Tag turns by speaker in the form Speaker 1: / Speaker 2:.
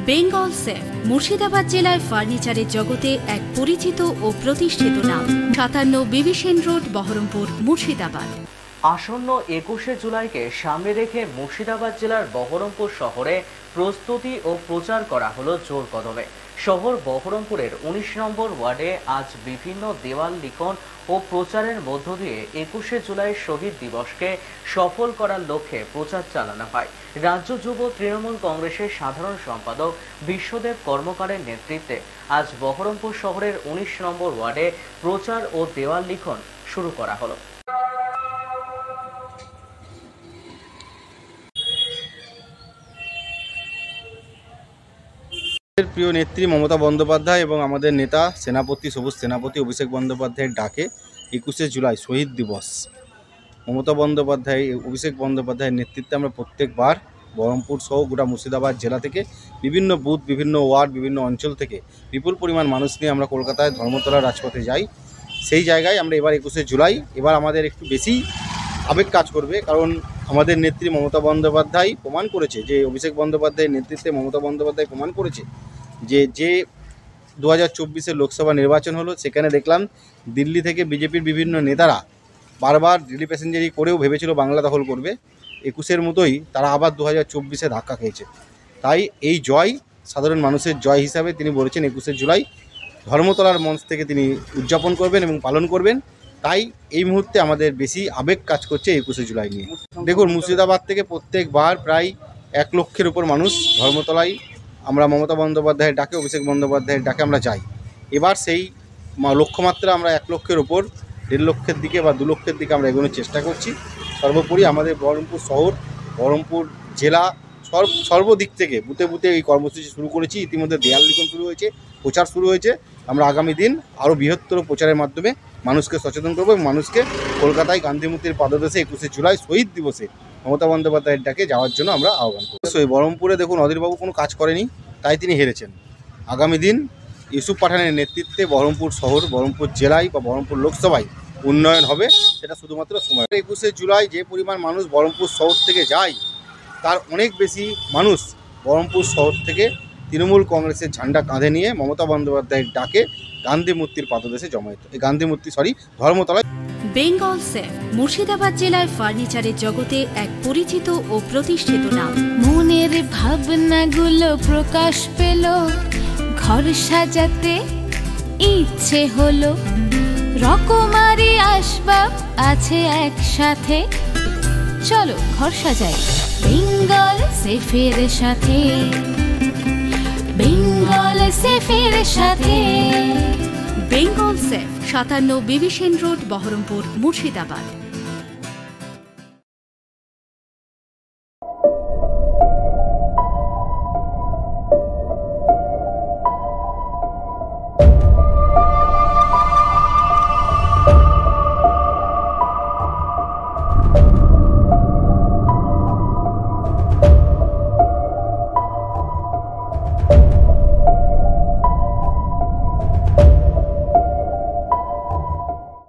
Speaker 1: Bengal safe Murshidabad জেলায় ফার্নিচারের জগতে এক পরিচিত ও প্রতিষ্ঠিত নাম। ৫৭ বিবি সেন রোড, বহরমপুর, মুর্শিদাবাদ।
Speaker 2: আসন্ন ২১শে জুলাইকে সামনে রেখে মুর্শিদাবাদ জেলার বহরমপুর শহরে প্রস্তুতি ও প্রচার করা হলো জোর কদমে। শহর বহরমপুরের ১৯ নম্বর ওয়ার্ডে আজ বিভিন্ন দেওয়াল লিখন ও প্রচারের মধ্য দিয়ে ২১শে জুলাই শহীদ দিবসকে সফল করার লক্ষ্যে প্রচার চালানো হয়। রাজ্য যুব তৃণমূল কংগ্রেসের সাধারণ সম্পাদক বিশ্বদেব কর্মকারের নেতৃত্বে আজ বহরমপুর শহরের ১৯ নম্বর ওয়ার্ডে প্রচার ও দেওয়াল লিখন শুরু করা হলো।
Speaker 3: প্রিয় নেত্রী মমতা বন্দ্যোপাধ্যায় এবং আমাদের নেতা সেনাপতি সবুজ সেনাপতি অভিষেক বন্দ্যোপাধ্যায়ের ডাকে ২১শে জুলাই শহীদ দিবস মমতা বন্দ্যোপাধ্যায় অভিষেক বন্দ্যোপাধ্যায়ের নেতৃত্বে আমরা প্রত্যেকবার বহরমপুর সহ গোটা মুর্শিদাবাদ জেলা থেকে বিভিন্ন বুথ, বিভিন্ন ওয়ার্ড, বিভিন্ন অঞ্চল থেকে বিপুল পরিমাণ মানুষ নিয়ে আমরা কলকাতায় ধর্মতলার রাজপথে যাই। সেই জায়গায় আমরা এবার ২১শে জুলাই আমাদের একটু বেশি আবেগ কাজ করবে, কারণ আমাদের নেত্রী মমতা বন্দ্যোপাধ্যায় প্রমাণ করেছে যে অভিষেক বন্দ্যোপাধ্যায়ের নেতৃত্বে মমতা বন্দ্যোপাধ্যায় প্রমাণ করেছে যে ২০২৪-এর লোকসভা নির্বাচন হলো, সেখানে দেখলাম দিল্লি থেকে বিজেপির বিভিন্ন নেতারা বারবার দিল্লি প্যাসেঞ্জারি করেও ভেবেছিল বাংলা দখল করবে। ২১-এর মতোই তারা আবার ২০২৪-এ ধাক্কা খেয়েছে। তাই এই জয় সাধারণ মানুষের জয় হিসাবে তিনি বলেছেন ২১শে জুলাই ধর্মতলার মঞ্চ থেকে তিনি উদযাপন করবেন এবং পালন করবেন। তাই এই মুহূর্তে আমাদের বেশি আবেগ কাজ করছে ২১শে জুলাই নিয়ে। দেখুন, মুর্শিদাবাদ থেকে প্রত্যেকবার প্রায় ১ লক্ষের উপর মানুষ ধর্মতলায় আমরা মমতা বন্দ্যোপাধ্যায়ের ডাকে, অভিষেক বন্দ্যোপাধ্যায়ের ডাকে আমরা যাই। এবার সেই লক্ষ্যমাত্রা আমরা ১ লক্ষের ওপর ১.৫ লক্ষের দিকে বা ২ লক্ষের দিকে আমরা এগোনোর চেষ্টা করছি। সর্বোপরি আমাদের বহরমপুর শহর, বহরমপুর জেলা সর্বদিক থেকে বুথে বুথে এই কর্মসূচি শুরু করেছি। ইতিমধ্যে দেয়াল লিখন শুরু হয়েছে, প্রচার শুরু হয়েছে। আমরা আগামী দিন আরও বৃহত্তর প্রচারের মাধ্যমে মানুষকে সচেতন করবো এবং মানুষকে কলকাতায় গান্ধী মূর্তির পাদদেশে ২১শে জুলাই শহীদ দিবসে মমতা বন্দ্যোপাধ্যায়ের ডাকে যাওয়ার জন্য আমরা আহ্বান করব। বহরমপুরে দেখুন, অধীরবাবু কোনো কাজ করেনি, তাই তিনি হেরেছেন। আগামী দিন ইউসুফ পাঠানের নেতৃত্বে বহরমপুর শহর, বহরমপুর জেলায় বা বহরমপুর লোকসভায় উন্নয়ন হবে, সেটা শুধুমাত্র সময়। ২১শে জুলাই যে পরিমাণ মানুষ বহরমপুর শহর থেকে যায়, তার অনেক বেশি মানুষ বহরমপুর শহর থেকে তৃণমূল কংগ্রেসের ঝান্ডা কাঁধে নিয়ে মমতা বন্দ্যোপাধ্যায়ের ডাকে গান্ধী মূর্তির পাদদেশে জমায়েত, ধর্মতলায়।
Speaker 1: বেঙ্গল সেফ মুর্শিদাবাদ জেলায় ফার্নিচারের জগতে এক পরিচিত ও প্রতিষ্ঠিত নাম।
Speaker 4: মনের ভাবনাগুলো প্রকাশ পেল, ঘর সাজাতে ইচ্ছে হলো, রকমারি আসবাব আছে একসাথে, চলো ঘর সাজাই বেঙ্গল সেফের সাথে, বেঙ্গল সেফের সাথে।
Speaker 1: বেঙ্গল সেফ ৫৭ বিবি সেন রোড, বহরমপুর, মুর্শিদাবাদ।